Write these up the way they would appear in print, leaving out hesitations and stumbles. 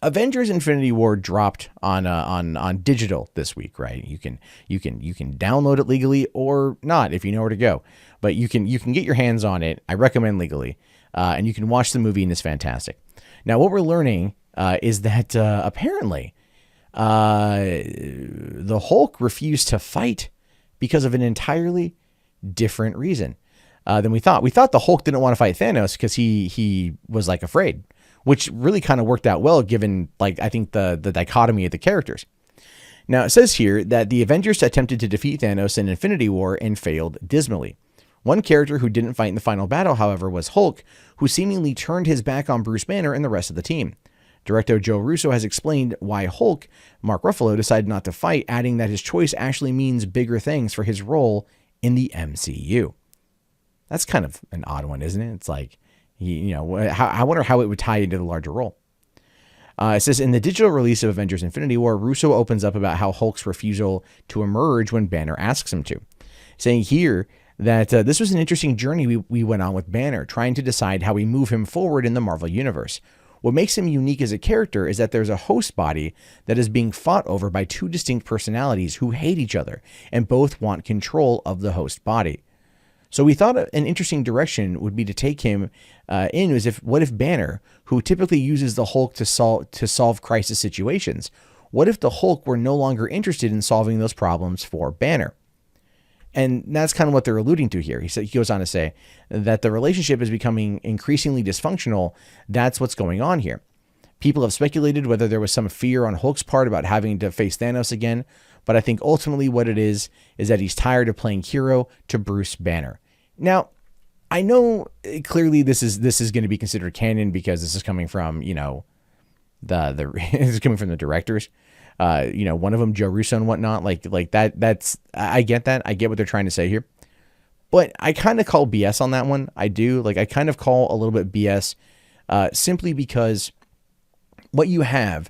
Avengers Infinity War dropped on digital this week, right? You can download it legally or not if you know where to go, but you can get your hands on it. I recommend legally, and you can watch the movie, and it's fantastic. Now, what we're learning is that apparently the Hulk refused to fight because of an entirely different reason than we thought. We thought the Hulk didn't want to fight Thanos because he was like afraid, which really kind of worked out well given, like, I think the dichotomy of the characters. Now, it says here that the Avengers attempted to defeat Thanos in Infinity War and failed dismally. One character who didn't fight in the final battle, however, was Hulk, who seemingly turned his back on Bruce Banner and the rest of the team. Director Joe Russo has explained why Hulk, Mark Ruffalo, decided not to fight, adding that his choice actually means bigger things for his role in the MCU. That's kind of an odd one, isn't it? It's like, I wonder how it would tie into the larger role. It says, in the digital release of Avengers Infinity War, Russo opens up about how Hulk's refusal to emerge when Banner asks him to, saying here that this was an interesting journey we went on with Banner, trying to decide how we move him forward in the Marvel Universe. What makes him unique as a character is that there's a host body that is being fought over by two distinct personalities who hate each other and both want control of the host body. So we thought an interesting direction would be to take him what if Banner, who typically uses the Hulk to solve crisis situations, what if the Hulk were no longer interested in solving those problems for Banner? And that's kind of what they're alluding to here. He goes on to say that the relationship is becoming increasingly dysfunctional. That's what's going on here. People have speculated whether there was some fear on Hulk's part about having to face Thanos again, but I think ultimately what it is that he's tired of playing hero to Bruce Banner. Now, I know clearly this is going to be considered canon because this is coming from, this is coming from the directors. One of them, Joe Russo and whatnot, like that's, I get that. I get what they're trying to say here, but I kind of call BS on that one. I do. I kind of call a little bit BS, simply because what you have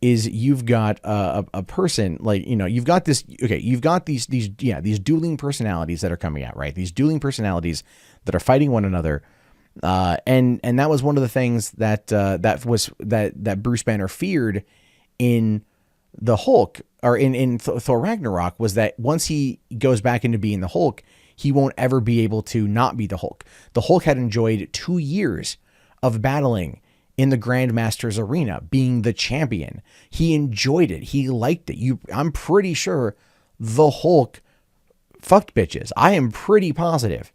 is you've got a person you've got this, you've got these dueling personalities that are coming out, right? These dueling personalities that are fighting one another. And that was one of the things that Bruce Banner feared in the Hulk, or in Thor Ragnarok, was that once he goes back into being the Hulk, he won't ever be able to not be the Hulk. The Hulk had enjoyed 2 years of battling in the Grandmaster's arena, being the champion. He enjoyed it. He liked it. I'm pretty sure the Hulk fucked bitches. I am pretty positive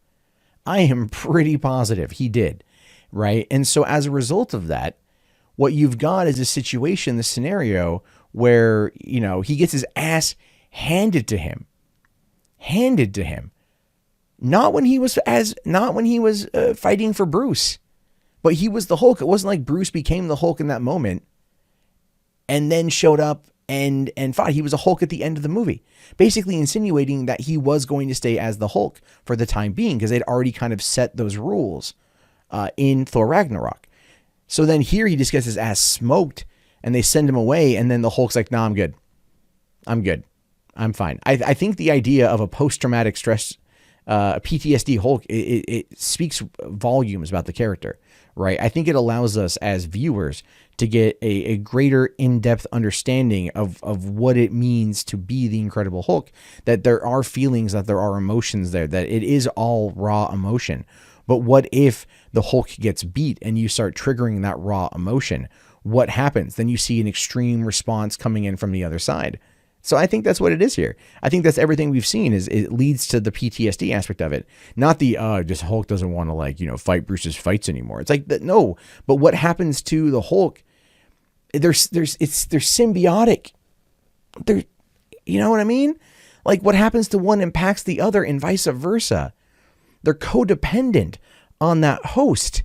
he did, right? And so as a result of that, what you've got is a situation, this scenario where, he gets his ass handed to him, not when he was fighting for Bruce, but he was the Hulk. It wasn't like Bruce became the Hulk in that moment and then showed up and fought. He was a Hulk at the end of the movie, basically insinuating that he was going to stay as the Hulk for the time being, because they'd already kind of set those rules in Thor Ragnarok. So then here he just gets his ass smoked and they send him away. And then the Hulk's like, nah, I'm good. I'm fine. I think the idea of a post-traumatic stress, PTSD Hulk, it speaks volumes about the character, right? I think it allows us as viewers to get a greater in-depth understanding of what it means to be the Incredible Hulk, that there are feelings, that there are emotions there, that it is all raw emotion. But what if the Hulk gets beat and you start triggering that raw emotion? What happens? Then you see an extreme response coming in from the other side. So I think that's what it is here. I think that's everything we've seen, is it leads to the PTSD aspect of it. Not the, just Hulk doesn't want to fight Bruce's fights anymore. It's like that. No, but what happens to the Hulk? They're symbiotic. You know what I mean? Like what happens to one impacts the other and vice versa. They're codependent on that host,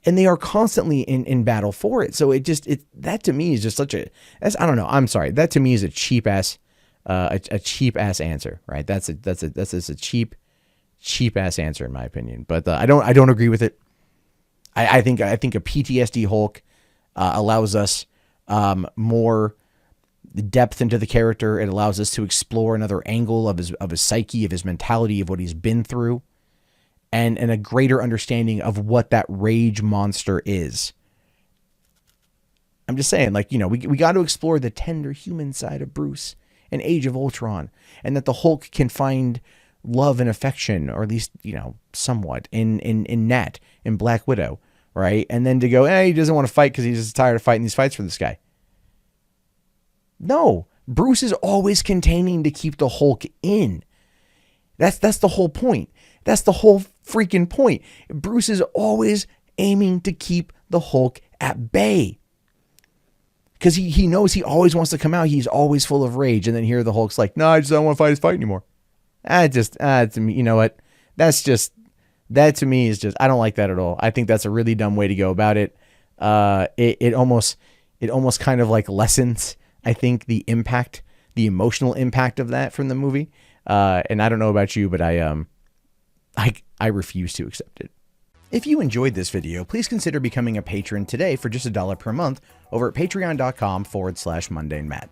and they are constantly in battle for it. So that to me is just I don't know. I'm sorry. That to me is a cheap ass, a cheap ass answer, right? That's a cheap ass answer in my opinion. But I don't agree with it. I think a PTSD Hulk allows us more depth into the character. It allows us to explore another angle of his psyche, of his mentality, of what he's been through. And a greater understanding of what that rage monster is. I'm just saying, like, we got to explore the tender human side of Bruce in Age of Ultron, and that the Hulk can find love and affection, or at least, somewhat in Nat, in Black Widow, right? And then to go, he doesn't want to fight because he's just tired of fighting these fights for this guy. No, Bruce is always containing to keep the Hulk in. That's the whole point. That's the whole freaking point. Bruce is always aiming to keep the Hulk at bay. Because he knows he always wants to come out. He's always full of rage. And then here the Hulk's like, no, I just don't want to fight his fight anymore. To me, you know what? That to me is just, I don't like that at all. I think that's a really dumb way to go about it. It almost kind of like lessens, I think, the emotional impact of that from the movie. And I don't know about you, but I refuse to accept it. If you enjoyed this video, please consider becoming a patron today for just $1 per month over at patreon.com/mundanemat.